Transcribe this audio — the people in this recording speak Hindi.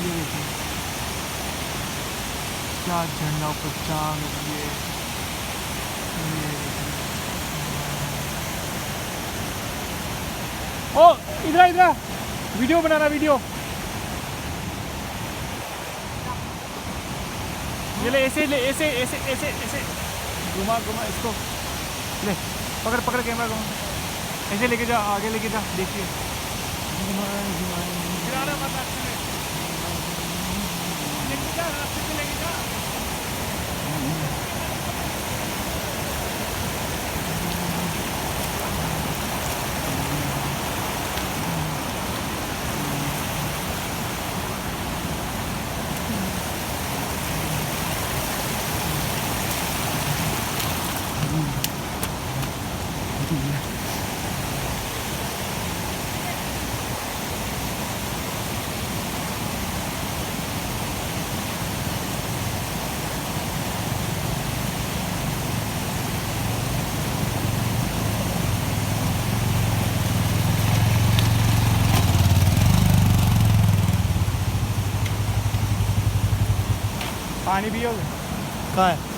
ये देखिए क्या झंडा ऊपर चांद ये ओ इधर इधर वीडियो बनाना वीडियो ये ले ऐसे ऐसे ऐसे ऐसे ऐसे घुमा घुमा इसको ले पकड़ पकड़ कैमरा को ऐसे लेके जा आगे लेके जा देखिए पानी पियोगे कहाँ है?